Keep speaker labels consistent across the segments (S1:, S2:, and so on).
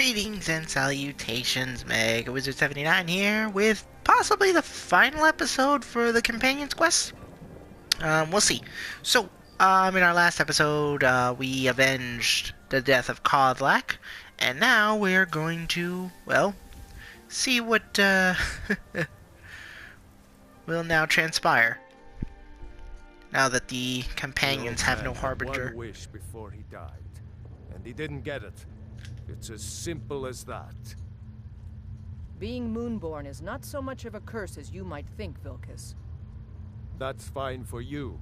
S1: Greetings and salutations, Mega Wizard 79 here with possibly the final episode for the Companion's Quest. We'll see. So, in our last episode, we avenged the death of Kodlak, and now we're going to, well, see what, will now transpire. Now that the companions have no harbinger.
S2: One wish before he died, and he didn't get it. It's as simple as that.
S3: Being Moonborn is not so much of a curse as you might think, Vilcus.
S2: That's fine for you,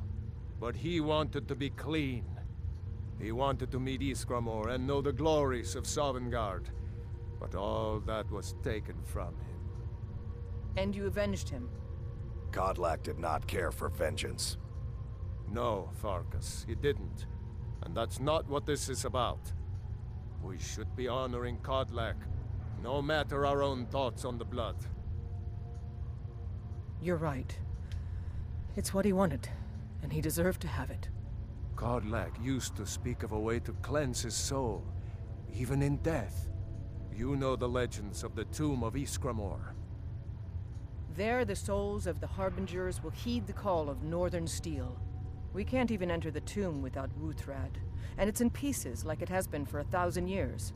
S2: but he wanted to be clean. He wanted to meet Iskramor and know the glories of Sovngarde, but all that was taken from him.
S3: And you avenged him.
S4: Kodlak did not care for vengeance.
S2: No, Farkas, he didn't. And that's not what this is about. We should be honoring Kodlak, no matter our own thoughts on the blood.
S3: You're right. It's what he wanted, and he deserved to have it.
S2: Kodlak used to speak of a way to cleanse his soul, even in death. You know the legends of the tomb of Iskramor.
S3: There, the souls of the Harbingers will heed the call of Northern Steel. We can't even enter the tomb without Wuthrad, and it's in pieces like it has been for 1,000 years.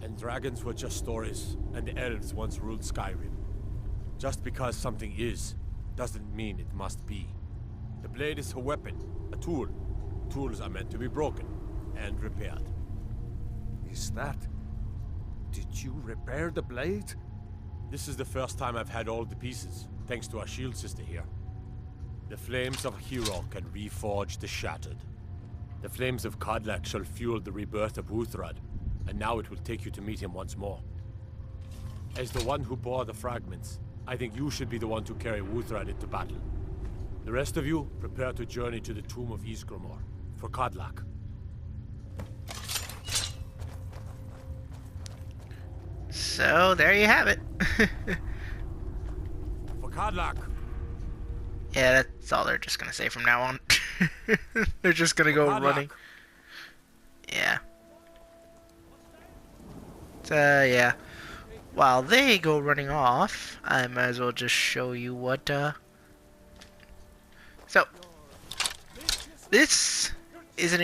S5: And dragons were just stories, and the elves once ruled Skyrim. Just because something is, doesn't mean it must be. The blade is a weapon, a tool. Tools are meant to be broken and repaired.
S2: Is that... Did you repair the blade?
S5: This is the first time I've had all the pieces, thanks to our shield sister here. The flames of a hero can reforge the shattered. The flames of Kodlak shall fuel the rebirth of Wuthrad, and now it will take you to meet him once more. As the one who bore the fragments, I think you should be the one to carry Wuthrad into battle. The rest of you, prepare to journey to the tomb of Iskramor, for Kodlak.
S1: So, there you have it.
S5: For Kodlak!
S1: Yeah, that's all they're just gonna say from now on. They're just gonna go running. Yeah. Yeah. While they go running off, I might as well just show you what, So, this is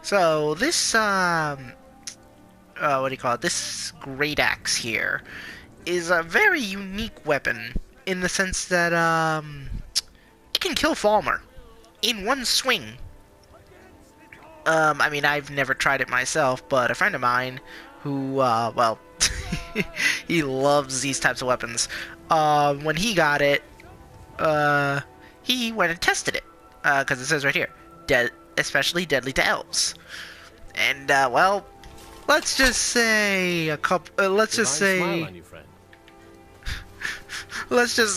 S1: So, this, what do you call it? This great axe here is a very unique weapon in the sense that, it can kill Falmer in one swing. I mean, I've never tried it myself, but a friend of mine who, well, he loves these types of weapons. When he got it, he went and tested it, because it says right here, especially deadly to elves. And, well, let's just say let's just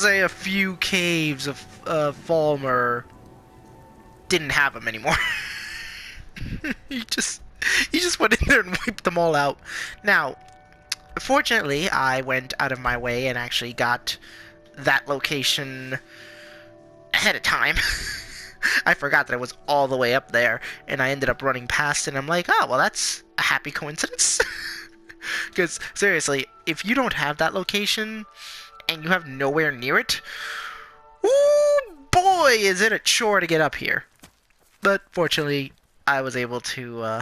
S1: say a few caves of Falmer didn't have them anymore. he just went in there and wiped them all out. Now, fortunately, I went out of my way and actually got that location ahead of time. I forgot that it was all the way up there, and I ended up running past it, and I'm like, oh, well, that's a happy coincidence. Because, seriously, if you don't have that location, and you have nowhere near it, ooh, boy, is it a chore to get up here. But, fortunately, I was able to,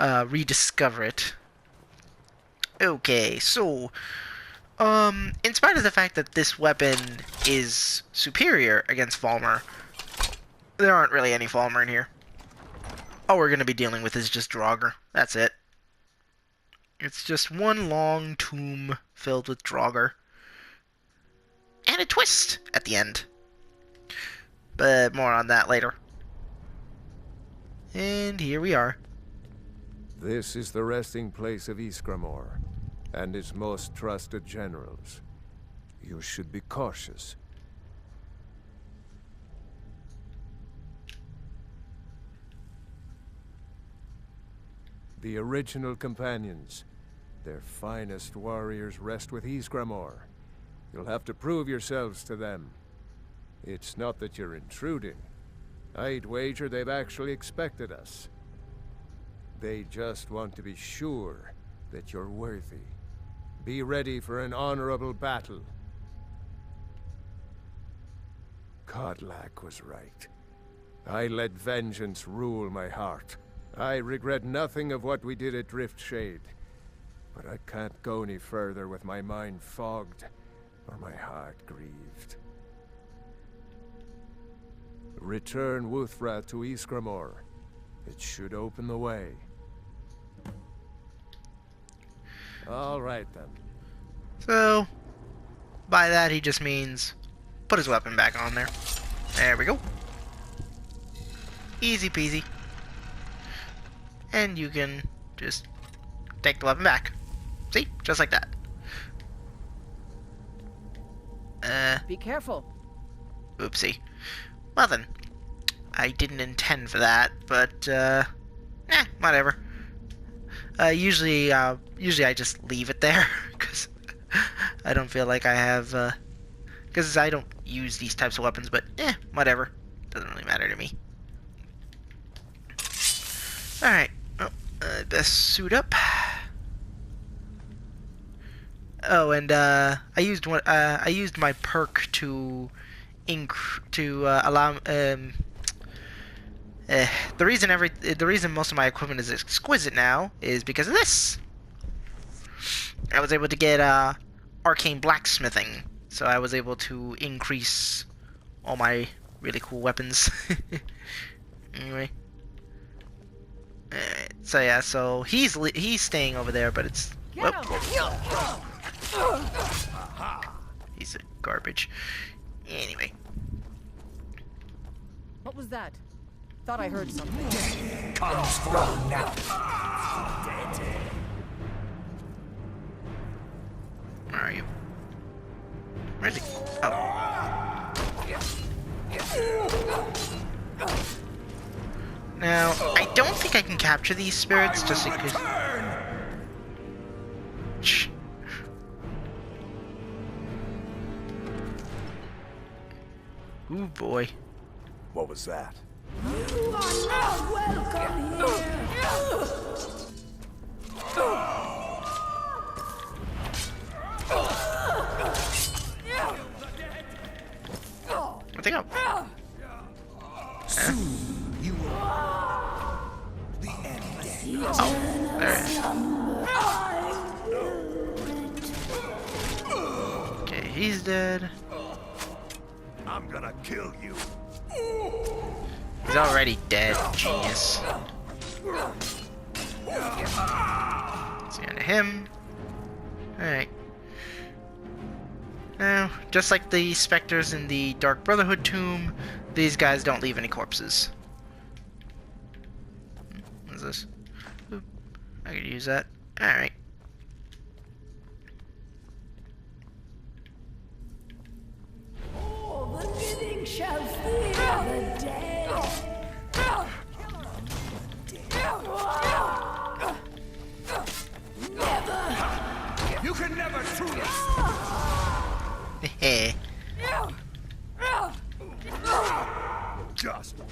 S1: rediscover it. Okay, so... in spite of the fact that this weapon is superior against Falmer, there aren't really any Falmer in here. All we're going to be dealing with is just Draugr. That's it. It's just one long tomb filled with Draugr. And a twist at the end. But more on that later. And here we are.
S2: This is the resting place of Iskramor and his most trusted generals. You should be cautious. The original companions, their finest warriors, rest with Iskramor. You'll have to prove yourselves to them. It's not that you're intruding. I'd wager they've actually expected us. They just want to be sure that you're worthy. Be ready for an honorable battle. Kodlak was right. I let vengeance rule my heart. I regret nothing of what we did at Driftshade. But I can't go any further with my mind fogged or my heart grieved. Return Wuthra to Ysgramor. It should open the way. All right, then.
S1: So, by that he just means put his weapon back on there. There we go. Easy peasy. And you can just take the weapon back. See? Just like that.
S3: Be careful.
S1: Oopsie. Well then. I didn't intend for that, but, whatever. Usually I just leave it there, because I don't feel like I have, because I don't use these types of weapons, but, whatever. Doesn't really matter to me. Alright. Oh, best suit up. Oh, and, I used my perk to allow, the reason most of my equipment is exquisite now is because of this. I was able to get arcane blacksmithing, so I was able to increase all my really cool weapons. Anyway, so yeah, so he's staying over there, but it's he's a garbage. Anyway,
S3: What was that? Thought I heard something.
S4: Comes from now.
S1: where are you? Where's he? Oh. Now, I don't think I can capture these spirits just because. Shh. Ooh boy.
S4: What was that?
S6: You are not welcome here.
S1: Where'd they go?
S4: You will. The end.
S1: Oh, there it is. Okay, he's dead.
S4: I'm gonna kill you.
S1: He's already dead, genius. See on to him. Alright. Now, just like the specters in the Dark Brotherhood tomb, these guys don't leave any corpses. What is this? Oop. I could use that. Alright.
S6: All the living shall fear the dead. Never.
S4: You can never truly.
S1: Heh.
S4: Just.
S1: There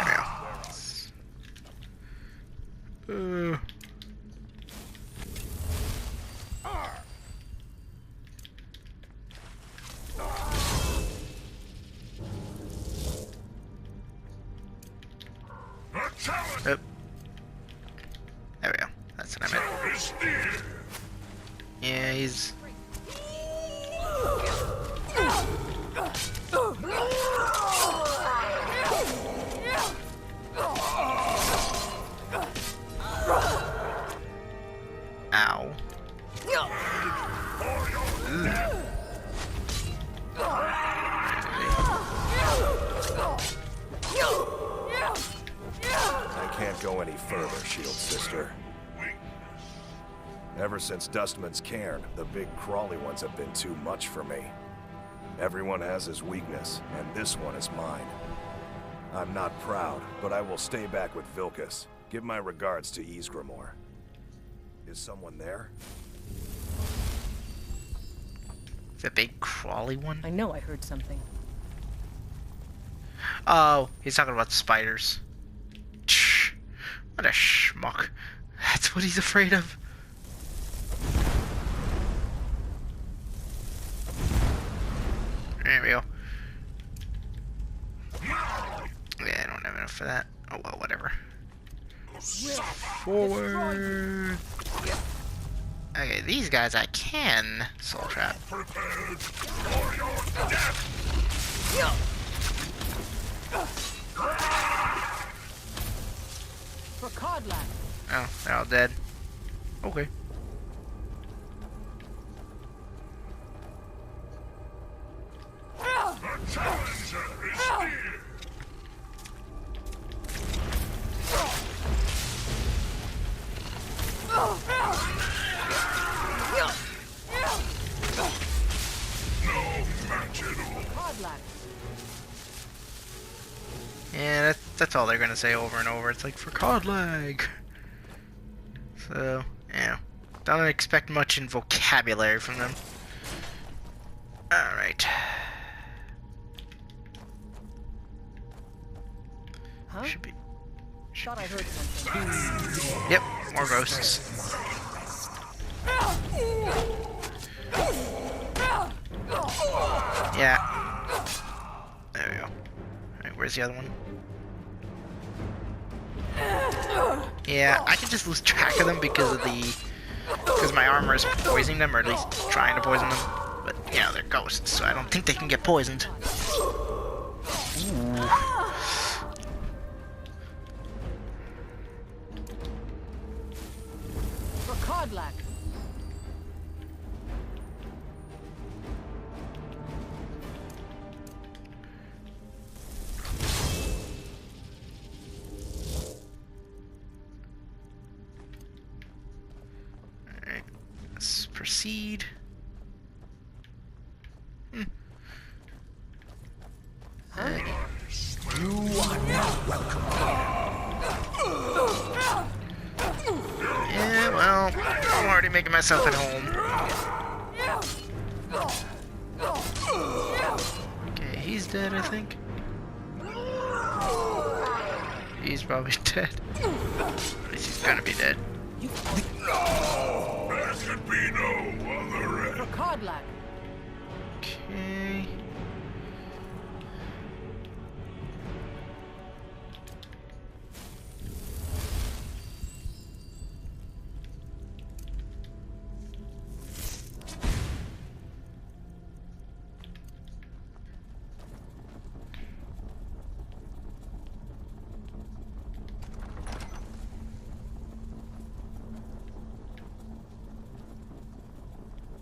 S1: we go. Oop. There we go. That's what I meant. Yeah, he's. Ow.
S4: I can't go any further, Shield Sister. Ever since Dustman's cairn, the big crawly ones have been too much for me. Everyone has his weakness, and this one is mine. I'm not proud, but I will stay back with Vilkas. Give my regards to Ysgramor. Is someone there?
S1: The big crawly one?
S3: I know I heard something.
S1: Oh, he's talking about spiders. Tch, what a schmuck. That's what he's afraid of. There we go. Yeah, I don't have enough for that. Oh well, whatever. Forward. Okay, these guys I can soul trap.
S3: For Codlack.
S1: Oh, they're all dead. Okay. Yeah, that's all they're gonna say over and over. It's like, for COD lag. So, yeah. Don't expect much in vocabulary from them. Alright.
S3: Huh?
S1: Should be.
S3: Thought I heard something.
S1: Yep, more ghosts. Yeah. There we go. Alright, where's the other one? Yeah, I can just lose track of them because my armor is poisoning them, or at least trying to poison them. But, you know, they're ghosts, so I don't think they can get poisoned. Ooh.
S3: For Codlack.
S1: Alright, let's proceed.
S6: You are not welcome.
S1: Yeah, well, I'm already making myself at home. Okay, he's dead, I think. He's probably dead. At least he's gonna be dead.
S6: No! There should be no other end.
S3: For Codlack.
S1: Okay.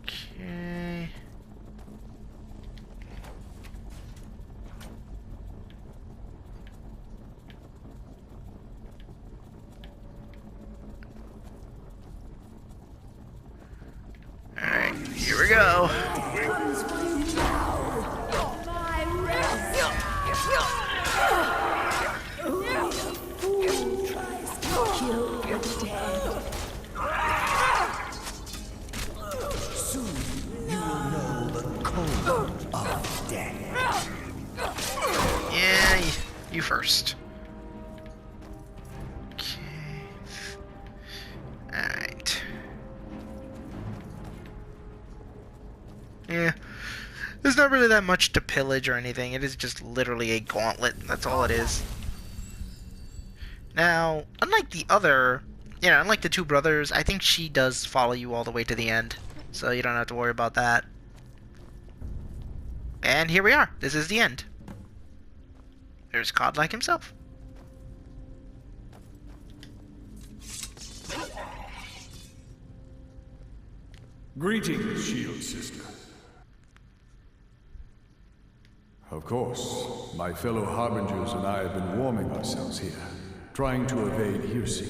S1: Okay. Alright, here we go.
S6: Comes for you now. My wrath. Only a fool tries to kill the dead.
S7: Soon you will know the code of death.
S1: Yeah, you first. Okay. Alright. Yeah. There's not really that much to pillage or anything. It is just literally a gauntlet. That's all it is. Now, unlike unlike the two brothers, I think she does follow you all the way to the end. So you don't have to worry about that. And here we are. This is the end. There's Godlike himself.
S8: Greetings, Shield Sister. Of course, my fellow Harbingers and I have been warming ourselves here, trying to evade hearsay.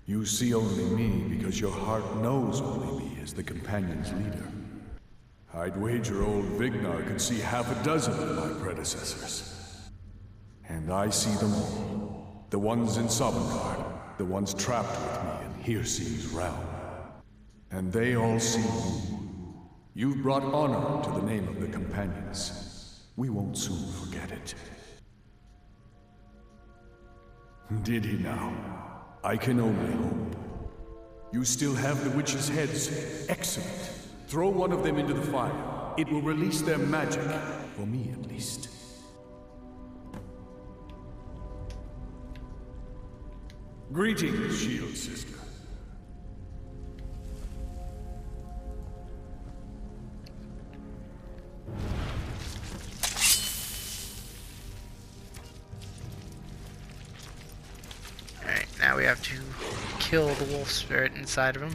S8: You see only me because your heart knows only me as the companion's leader. I'd wager old Vignar could see half a dozen of my predecessors. And I see them all. The ones in Sovngarde, the ones trapped with me in Hearsay's realm. And they all see you. You've brought honor to the name of the companions. We won't soon forget it. Did he now? I can only hope. You still have the witches' heads. Excellent. Throw one of them into the fire. It will release their magic. For me, at least. Greetings, Shield Sister.
S1: Alright, now we have to kill the wolf spirit inside of him.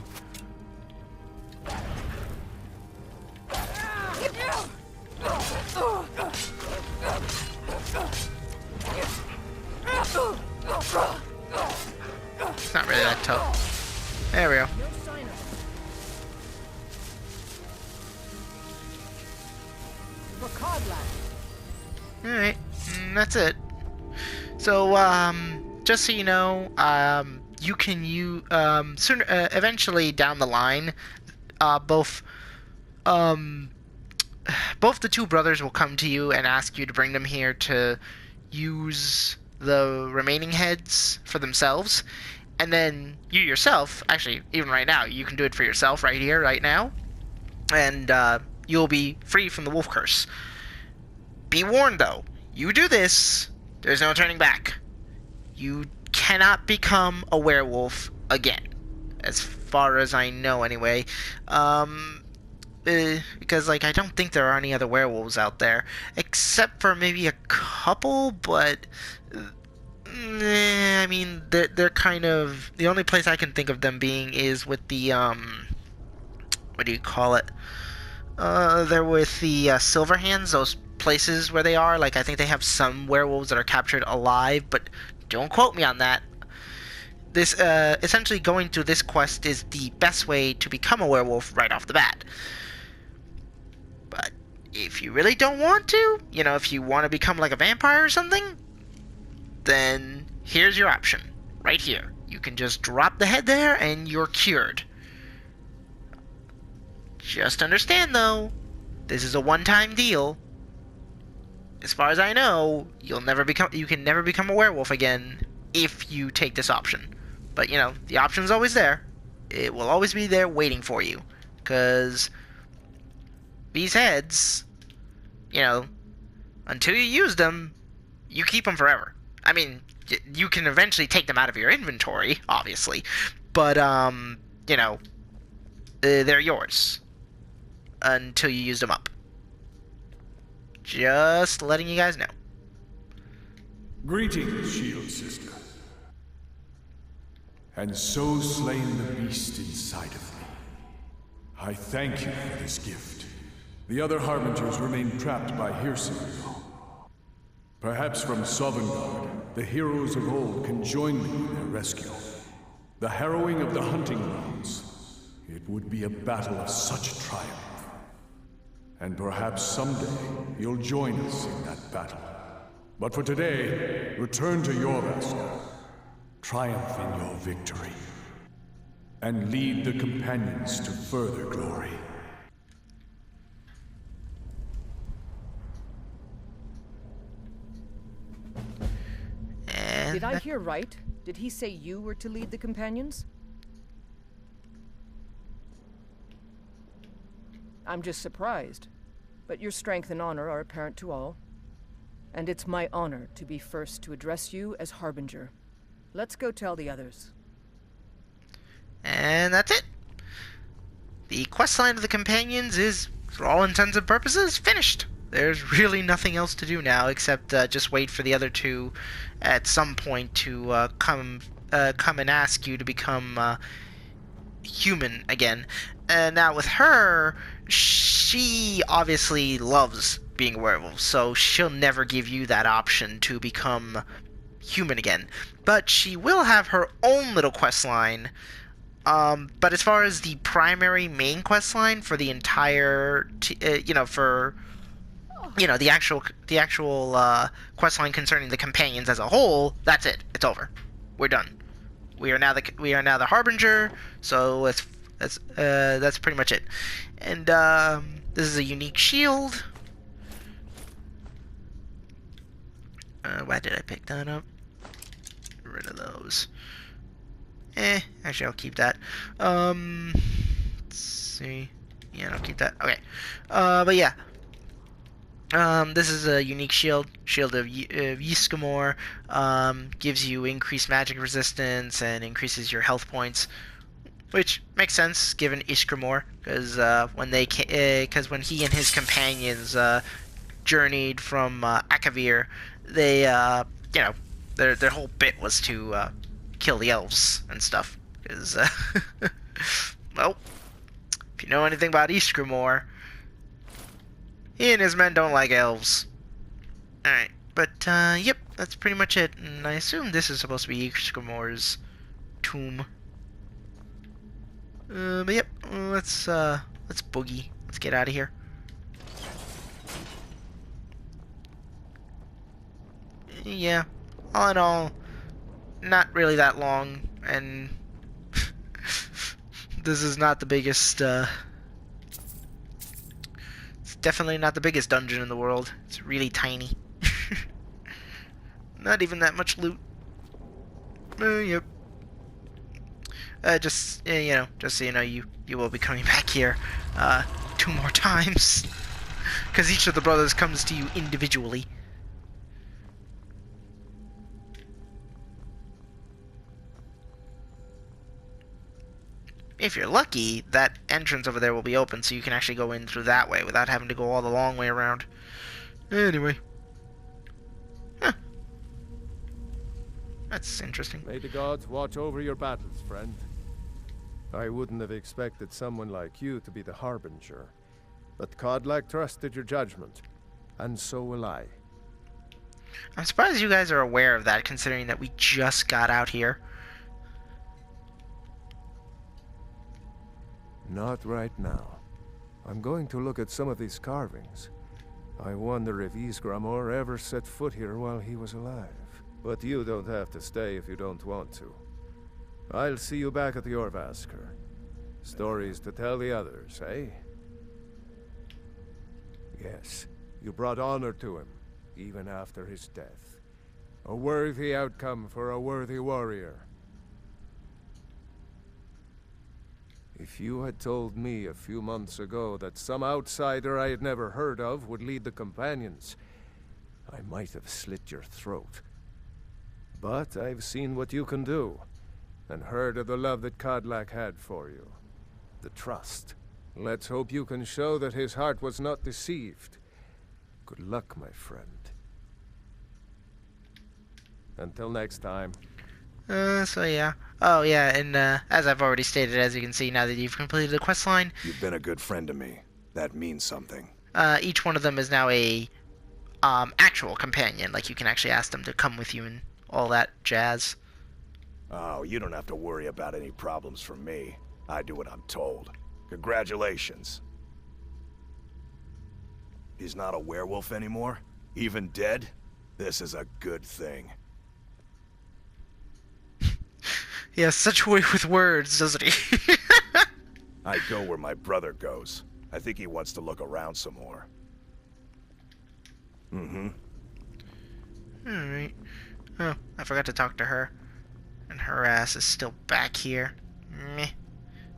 S1: It's not really that tough. There we go. Alright, that's it. So, just so you know, you can sooner, eventually down the line, both the two brothers will come to you and ask you to bring them here to use the remaining heads for themselves, and then you yourself, actually, even right now, you can do it for yourself right here, right now, and you'll be free from the wolf curse. Be warned, though, you do this, there's no turning back. You cannot become a werewolf again, as far as I know, anyway. Because, like, I don't think there are any other werewolves out there, except for maybe a couple, but, I mean, they're kind of, the only place I can think of them being is with the, what do you call it? They're with the, Silverhands, those places where they are. Like, I think they have some werewolves that are captured alive, but don't quote me on that. This, essentially going through this quest is the best way to become a werewolf right off the bat. But if you really don't want to, you know, if you want to become like a vampire or something, then here's your option. Right here. You can just drop the head there and you're cured. Just understand, though, this is a one-time deal. As far as I know, you can never become a werewolf again if you take this option. But, you know, the option's always there. It will always be there waiting for you. Because these heads, you know, until you use them, you keep them forever. I mean, you can eventually take them out of your inventory, obviously. But, you know, they're yours until you use them up. Just letting you guys know.
S8: Greetings, Shield Sister. And so slain the beast inside of me. I thank you for this gift. The other Harbingers remain trapped by hearsay, though. Perhaps from Sovngarde, the heroes of old can join me in their rescue. The harrowing of the hunting grounds. It would be a battle of such triumph. And perhaps someday you'll join us in that battle. But for today, return to your Yorvaskar. Triumph in your victory. And lead the companions to further glory.
S3: Did I hear right? Did he say you were to lead the companions? I'm just surprised. But your strength and honor are apparent to all. And it's my honor to be first to address you as Harbinger. Let's go tell the others.
S1: And that's it. The questline of the companions is, for all intents and purposes, finished. There's really nothing else to do now except just wait for the other two at some point to come and ask you to become human again. Now with her, she obviously loves being a werewolf, so she'll never give you that option to become human again. But she will have her own little quest line. But as far as the primary main quest line for the entire, the actual quest line concerning the companions as a whole, that's it. It's over. We're done. We are now the Harbinger. So that's pretty much it. And this is a unique shield. Why did I pick that up? Get rid of those. Actually, I'll keep that. Let's see. Yeah, I'll keep that. Okay. But yeah. This is a unique shield. Shield of Ysgramor. Gives you increased magic resistance and increases your health points, which makes sense given Ysgramor, because when he and his companions journeyed from Akavir, they their whole bit was to kill the elves and stuff. Because well, if you know anything about Ysgramor, he and his men don't like elves. Alright, but yep, that's pretty much it. And I assume this is supposed to be Ysgramor's tomb. But yep, let's boogie. Let's get out of here. Yeah, all in all, not really that long, and this is not the biggest, it's definitely not the biggest dungeon in the world. It's really tiny. Not even that much loot. Yep. Just just so you know, you will be coming back here 2 more times, because each of the brothers comes to you individually. If you're lucky, that entrance over there will be open, so you can actually go in through that way without having to go all the long way around. Anyway. Huh. That's interesting.
S2: May the gods watch over your battles, friend. I wouldn't have expected someone like you to be the Harbinger, but Kodlak trusted your judgment, and so will I.
S1: I'm surprised you guys are aware of that, considering that we just got out here.
S2: Not right now. I'm going to look at some of these carvings. I wonder if Ysgramor ever set foot here while he was alive. But you don't have to stay if you don't want to. I'll see you back at the Orvasker. Stories to tell the others, eh? Yes, you brought honor to him, even after his death. A worthy outcome for a worthy warrior. If you had told me a few months ago that some outsider I had never heard of would lead the Companions, I might have slit your throat. But I've seen what you can do, and heard of the love that Kodlak had for you. The trust. Let's hope you can show that his heart was not deceived. Good luck, my friend. Until next time.
S1: So yeah. Oh yeah, and as I've already stated, as you can see now that you've completed the quest line,
S4: You've been a good friend to me. That means something.
S1: each one of them is now a actual companion. Like, you can actually ask them to come with you and all that jazz.
S4: Oh, you don't have to worry about any problems from me. I do what I'm told. Congratulations. He's not a werewolf anymore? Even dead? This is a good thing.
S1: He has such a way with words, doesn't he?
S4: I go where my brother goes. I think he wants to look around some more. Mm-hmm.
S1: Alright. Oh, I forgot to talk to her. And her ass is still back here. Meh.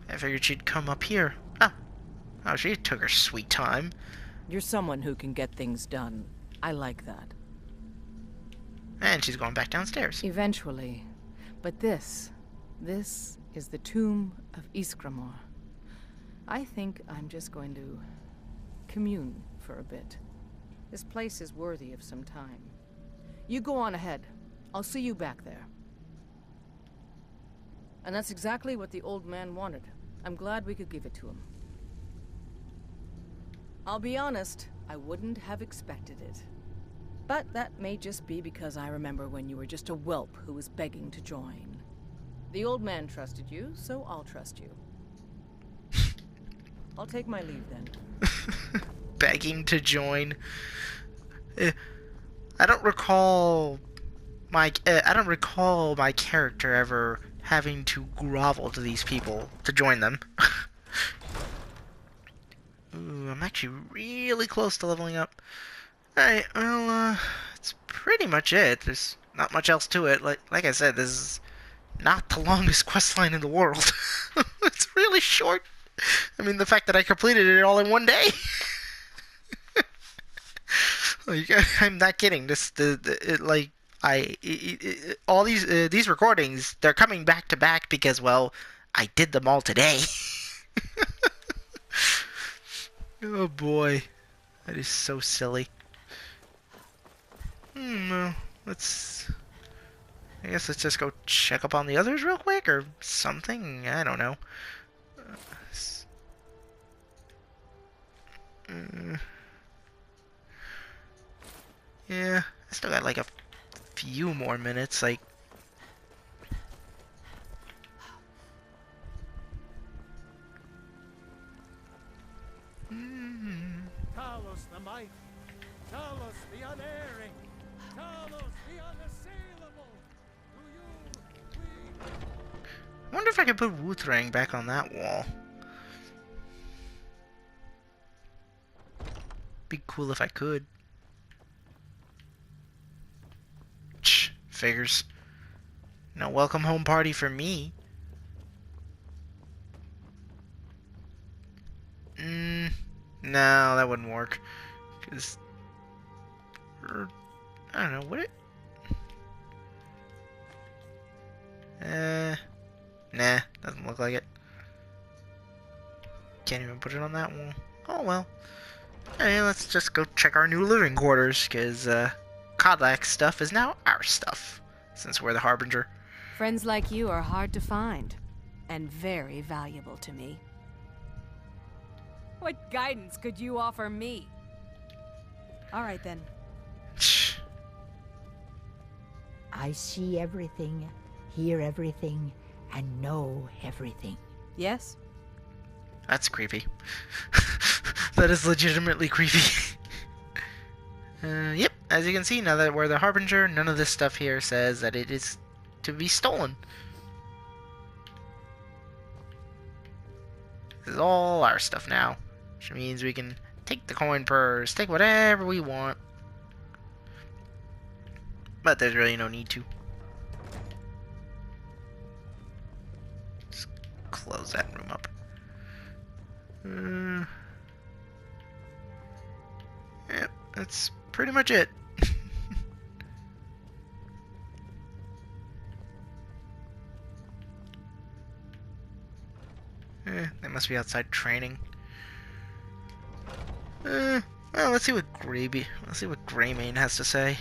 S1: I figured she'd come up here. Oh. Oh, she took her sweet time.
S3: You're someone who can get things done. I like that.
S1: And she's going back downstairs.
S3: Eventually. But this is the tomb of Ysgramor. I think I'm just going to commune for a bit. This place is worthy of some time. You go on ahead. I'll see you back there. And that's exactly what the old man wanted. I'm glad we could give it to him. I'll be honest, I wouldn't have expected it. But that may just be because I remember when you were just a whelp who was begging to join. The old man trusted you, so I'll trust you. I'll take my leave then.
S1: Begging to join. I don't recall my character ever having to grovel to these people to join them. Ooh, I'm actually really close to leveling up. Alright, well, that's pretty much it. There's not much else to it. Like I said, this is not the longest quest line in the world. It's really short. I mean, the fact that I completed it all in one day. Like, I'm not kidding. All these recordings, they're coming back to back because, well, I did them all today. Oh boy, that is so silly. Well, I guess let's just go check up on the others real quick or something. I don't know. Yeah, I still got like a few more minutes. Like,
S2: Talos the mighty, Talos the unerring, Talos the unassailable. To you,
S1: I wonder if I could put Wuthrang back on that wall. Be cool if I could. Figures. No welcome home party for me. No, that wouldn't work. Cause I don't know, would it? Nah, doesn't look like it. Can't even put it on that wall. Oh well. Hey, let's just go check our new living quarters, cause Kodlak's stuff is now our stuff, since we're the Harbinger.
S9: Friends like you are hard to find, and very valuable to me. What guidance could you offer me? All right then.
S6: I see everything, hear everything, and know everything.
S9: Yes?
S1: That's creepy. That is legitimately creepy. Yep, as you can see, now that we're the Harbinger, none of this stuff here says that it is to be stolen. This is all our stuff now, which means we can take the coin purse, take whatever we want. But there's really no need to. Just close that room up. Yep, that's pretty much it. They must be outside training. Well, let's see what Greymane has to say.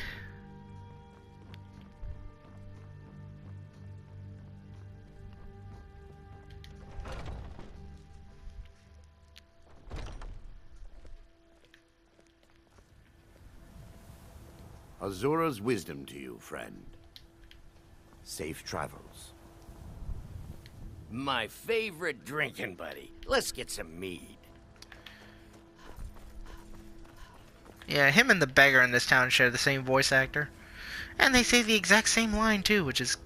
S10: Azura's wisdom to you, friend. Safe travels.
S11: My favorite drinking buddy. Let's get some mead.
S1: Yeah, him and the beggar in this town share the same voice actor. And they say the exact same line too, which is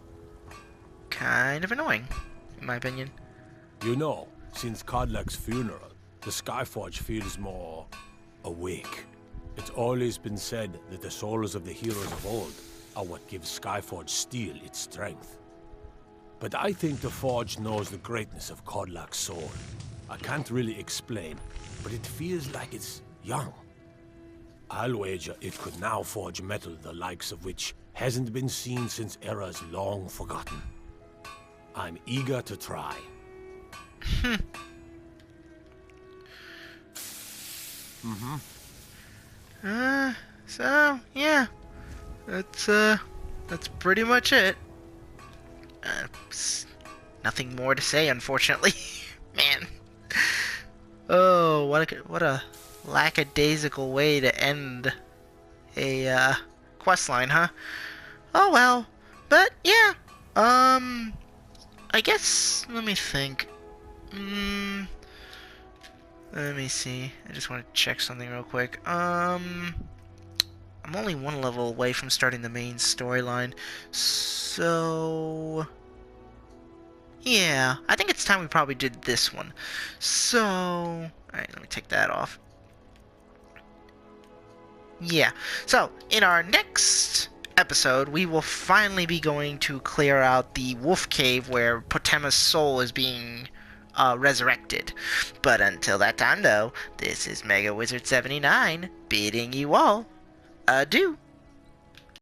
S1: kind of annoying, in my opinion.
S5: You know, since Kodlak's funeral, the Skyforge feels more awake. It's always been said that the souls of the heroes of old are what gives Skyforge steel its strength. But I think the Forge knows the greatness of Kodlak's soul. I can't really explain, but it feels like it's young. I'll wager it could now forge metal the likes of which hasn't been seen since eras long forgotten. I'm eager to try.
S1: So, yeah. That's pretty much it. Nothing more to say, unfortunately. Man. Oh, what a lackadaisical way to end a quest line, huh? Oh well. But yeah. I guess let me think. Let me see. I just want to check something real quick. I'm only one level away from starting the main storyline. So Yeah, I think it's time we probably did this one. So, alright, let me take that off. Yeah, so in our next episode, we will finally be going to clear out the wolf cave where Potema's soul is being resurrected. But until that time, though, this is Mega Wizard 79 bidding you all adieu.